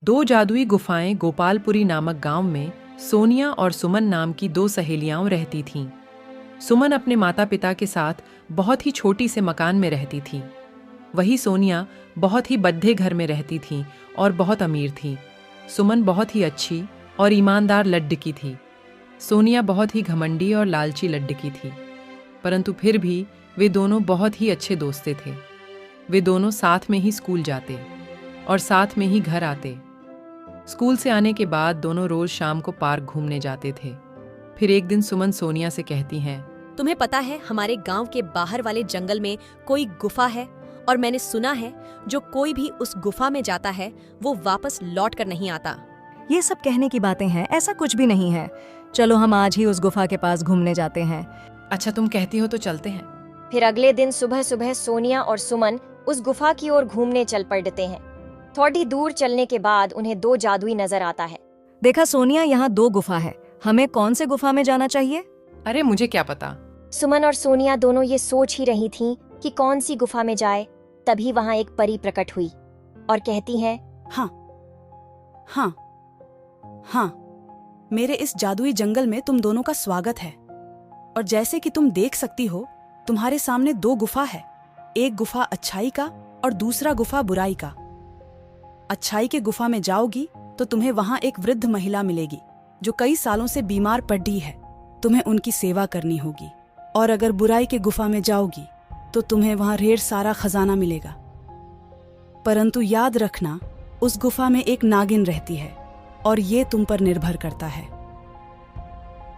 दो जादुई गुफाएं गोपालपुरी नामक गांव में सोनिया और सुमन नाम की दो सहेलियां रहती थीं। सुमन अपने माता पिता के साथ बहुत ही छोटी से मकान में रहती थी। वही सोनिया बहुत ही बद्दे घर में रहती थी और बहुत अमीर थी। सुमन बहुत ही अच्छी और ईमानदार लड्डकी थी। सोनिया बहुत ही घमंडी और लालची लड्डकी थी, परंतु फिर भी वे दोनों बहुत ही अच्छे दोस्ते थे। वे दोनों साथ में ही स्कूल जाते और साथ में ही घर आते। स्कूल से आने के बाद दोनों रोज शाम को पार्क घूमने जाते थे। फिर एक दिन सुमन सोनिया से कहती हैं, तुम्हें पता है हमारे गांव के बाहर वाले जंगल में कोई गुफा है और मैंने सुना है जो कोई भी उस गुफा में जाता है वो वापस लौट कर नहीं आता। ये सब कहने की बातें हैं, ऐसा कुछ भी नहीं है। चलो हम आज ही उस गुफा के पास घूमने जाते हैं। अच्छा तुम कहती हो तो चलते हैं। फिर अगले दिन सुबह सुबह सोनिया और सुमन उस गुफा की ओर घूमने चल पड़ते हैं। थोड़ी दूर चलने के बाद उन्हें दो जादुई नजर आता है। देखा सोनिया, यहाँ दो गुफा है, हमें कौन से गुफा में जाना चाहिए? अरे मुझे क्या पता। सुमन और सोनिया दोनों ये सोच ही रही थीं कि कौन सी गुफा में जाए। तभी वहाँ एक परी प्रकट हुई और कहती है, हाँ हाँ हाँ, मेरे इस जादुई जंगल में तुम दोनों का स्वागत है। और जैसे कि तुम देख सकती हो, तुम्हारे सामने दो गुफा है। एक गुफा अच्छाई का और दूसरा गुफा बुराई का। अच्छाई के गुफा में जाओगी तो तुम्हें वहां एक वृद्ध महिला मिलेगी जो कई सालों से बीमार पड़ी है। तुम्हें उनकी सेवा करनी होगी। और अगर बुराई के गुफा में जाओगी तो तुम्हें वहां ढेर सारा खजाना मिलेगा। परंतु याद रखना, उस गुफा में एक नागिन रहती है और ये तुम पर निर्भर करता है।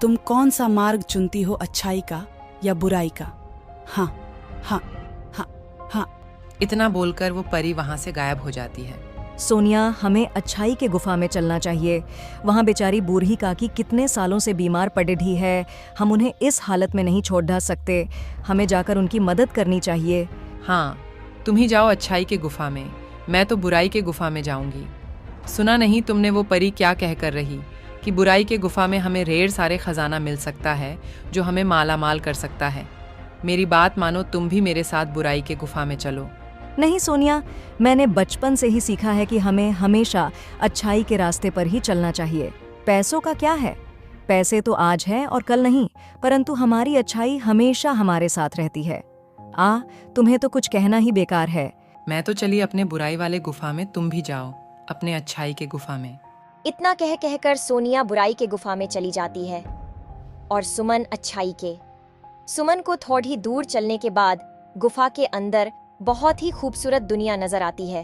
तुम कौन सा मार्ग चुनती हो, अच्छाई का या बुराई का? हाँ हाँ हाँ हाँ। इतना बोलकर वो परी वहां से गायब हो जाती है। सोनिया, हमें अच्छाई के गुफा में चलना चाहिए। वहाँ बेचारी बूढ़ी काकी कितने सालों से बीमार पड़ी है। हम उन्हें इस हालत में नहीं छोड़ दा सकते। हमें जाकर उनकी मदद करनी चाहिए। हाँ, तुम ही जाओ अच्छाई के गुफा में, मैं तो बुराई के गुफा में जाऊंगी। सुना नहीं तुमने वो परी क्या कह कर रही कि बुराई के गुफा में हमें ढेर सारे खजाना मिल सकता है जो हमें माला माल कर सकता है। मेरी बात मानो, तुम भी मेरे साथ बुराई के गुफा में चलो। नहीं सोनिया, मैंने बचपन से ही सीखा है कि हमें हमेशा अच्छाई के रास्ते पर ही चलना चाहिए। पैसों का क्या है? पैसे तो आज है और कल नहीं, परंतु हमारी अच्छाई हमेशा हमारे साथ रहती है। तुम्हें तो कुछ कहना ही बेकार है। मैं तो चली अपने बुराई वाले गुफा में, तुम भी जाओ अपने अच्छाई के गुफा में। इतना कह कहकर सोनिया बुराई के गुफा में चली जाती है और सुमन अच्छाई के। सुमन को थोड़ी दूर चलने के बाद गुफा के अंदर बहुत ही खूबसूरत दुनिया नजर आती है,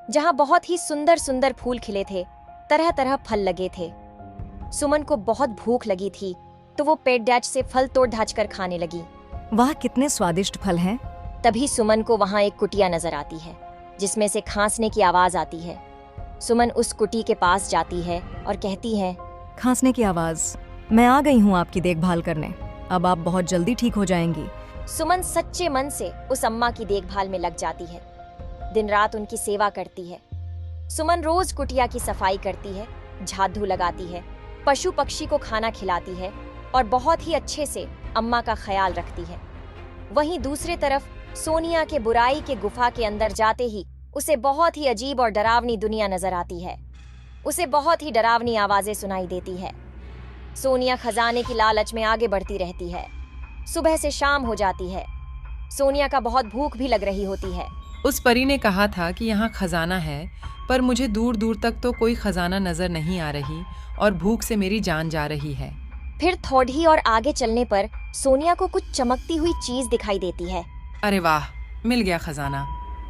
जहां बहुत ही सुंदर सुंदर फूल खिले थे, तरह तरह फल लगे थे। सुमन को बहुत भूख लगी थी तो वो पेट डैच से फल तोड़ ढाच कर खाने लगी। वाह, कितने स्वादिष्ट फल हैं। तभी सुमन को वहां एक कुटिया नजर आती है जिसमें से खांसने की आवाज आती है। सुमन उस कुटी के पास जाती है और कहती है, खांसने की आवाज, मैं आ गई हूँ आपकी देखभाल करने। अब आप बहुत जल्दी ठीक हो जाएंगी। सुमन सच्चे मन से उस अम्मा की देखभाल में लग जाती है। दिन रात उनकी सेवा करती है। सुमन रोज कुटिया की सफाई करती है, झाड़ू लगाती है, पशु पक्षी को खाना खिलाती है और बहुत ही अच्छे से अम्मा का ख्याल रखती है। वहीं दूसरी तरफ सोनिया के बुराई के गुफा के अंदर जाते ही उसे बहुत ही अजीब और डरावनी दुनिया नजर आती है। उसे बहुत ही डरावनी आवाजें सुनाई देती है। सोनिया खजाने की लालच में आगे बढ़ती रहती है। सुबह से शाम हो जाती है। सोनिया का बहुत भूख भी लग रही होती है। उस परी ने कहा था कि यहाँ खजाना है, पर मुझे दूर दूर तक तो कोई खजाना नजर नहीं आ रही और भूख से मेरी जान जा रही है। फिर थोड़ी और आगे चलने पर सोनिया को कुछ चमकती हुई चीज दिखाई देती है। अरे वाह, मिल गया खजाना।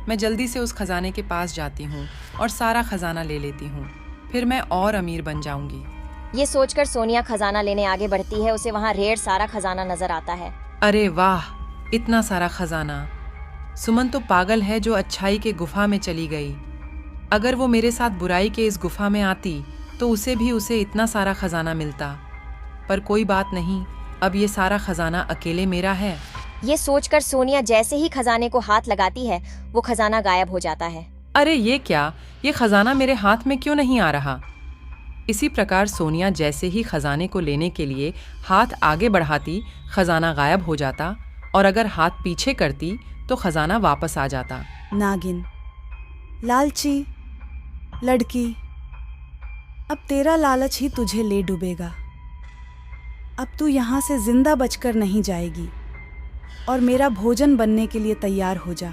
मैं जल्दी से उस खजाने के पास जाती हूँ और सारा खजाना ले लेती हूँ, फिर मैं और अमीर बन जाऊंगी। ये सोचकर सोनिया खजाना लेने आगे बढ़ती है। उसे वहाँ ढेर सारा खजाना नजर आता है। अरे वाह, इतना सारा खजाना। सुमन तो पागल है जो अच्छाई के गुफा में चली गई। अगर वो मेरे साथ बुराई के इस गुफा में आती तो उसे इतना सारा खजाना मिलता। पर कोई बात नहीं, अब ये सारा खजाना अकेले मेरा है। ये सोचकर सोनिया जैसे ही खजाने को हाथ लगाती है वो खजाना गायब हो जाता है। अरे ये क्या, ये खजाना मेरे हाथ में क्यों नहीं आ रहा? इसी प्रकार सोनिया जैसे ही खजाने को लेने के लिए हाथ आगे बढ़ाती, खजाना गायब हो जाता और अगर हाथ पीछे करती तो खजाना वापस आ जाता। नागिन, लालची, लड़की, अब तेरा लालच ही तुझे ले डूबेगा। अब तू यहाँ से जिंदा बचकर नहीं जाएगी और मेरा भोजन बनने के लिए तैयार हो जा।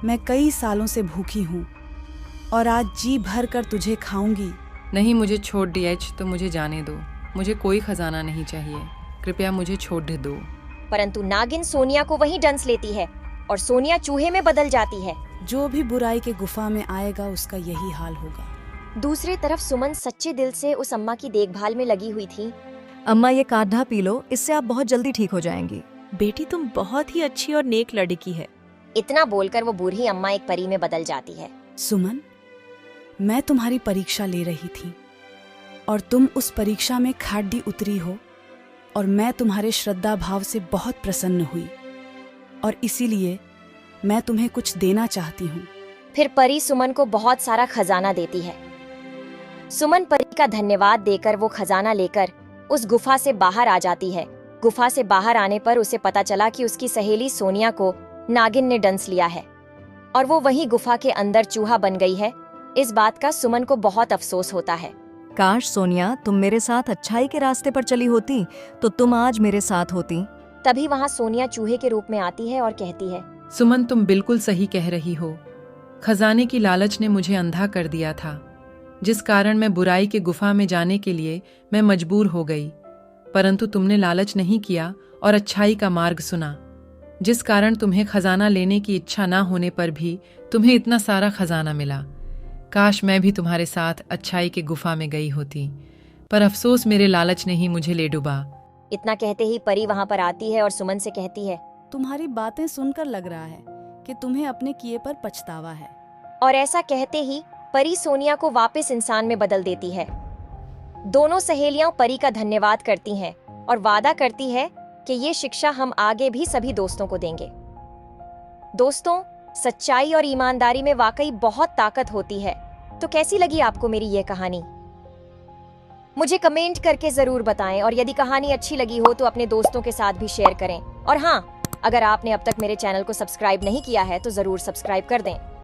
मैं कई सालों से भूखी हूँ और आज जी भर कर तुझे खाऊंगी। नहीं, मुझे छोड़ डीएच, तो मुझे जाने दो। मुझे कोई खजाना नहीं चाहिए, कृपया मुझे छोड़ दो। परंतु नागिन सोनिया को वहीं डंस लेती है और सोनिया चूहे में बदल जाती है। जो भी बुराई के गुफा में आएगा उसका यही हाल होगा। दूसरी तरफ सुमन सच्चे दिल से उस अम्मा की देखभाल में लगी हुई थी। अम्मा ये काढ़ा पी लो, इससे आप बहुत जल्दी ठीक हो जाएंगी। बेटी तुम बहुत ही अच्छी और नेक लड़की है। इतना बोलकर वो बूढ़ी अम्मा एक परी में बदल जाती है। सुमन, मैं तुम्हारी परीक्षा ले रही थी और तुम उस परीक्षा में खाडी उतरी हो और मैं तुम्हारे श्रद्धा भाव से बहुत प्रसन्न हुई और इसीलिए मैं तुम्हें कुछ देना चाहती हूँ। फिर परी सुमन को बहुत सारा खजाना देती है। सुमन परी का धन्यवाद देकर वो खजाना लेकर उस गुफा से बाहर आ जाती है। गुफा से बाहर आने पर उसे पता चला कि उसकी सहेली सोनिया को नागिन ने डंस लिया है और वो वहीं गुफा के अंदर चूहा बन गई है। इस बात का सुमन को बहुत अफसोस होता है। काश सोनिया तुम मेरे साथ अच्छाई के रास्ते पर चली होती तो तुम आज मेरे साथ होती। तभी वहाँ सोनिया चूहे के रूप में आती है और कहती है, सुमन, तुम बिल्कुल सही कह रही हो। खजाने की लालच ने मुझे अंधा कर दिया था, जिस कारण मैं बुराई के गुफा में जाने के लिए मैं मजबूर हो गई। परंतु तुमने लालच नहीं किया और अच्छाई का मार्ग सुना, जिस कारण तुम्हें खजाना लेने की इच्छा ना होने पर भी तुम्हें इतना सारा खजाना मिला। काश मैं भी तुम्हारे साथ अच्छाई के गुफा में गई होती, पर अफसोस मेरे लालच ने ही मुझे ले डुबा। इतना कहते ही परी वहाँ पर आती है और सुमन से कहती है, तुम्हारी बातें सुनकर लग रहा है कि तुम्हें अपने किए पर पछतावा है। और ऐसा कहते ही परी सोनिया को वापस इंसान में बदल देती है। दोनों सहेलियां परी का धन्यवाद करती हैं और वादा करती है कि ये शिक्षा हम आगे भी सभी दोस्तों को देंगे। दोस्तों, सच्चाई और ईमानदारी में वाकई बहुत ताकत होती है। तो कैसी लगी आपको मेरी ये कहानी? मुझे कमेंट करके जरूर बताएं और यदि कहानी अच्छी लगी हो तो अपने दोस्तों के साथ भी शेयर करें। और हाँ, अगर आपने अब तक मेरे चैनल को सब्सक्राइब नहीं किया है तो जरूर सब्सक्राइब कर दें।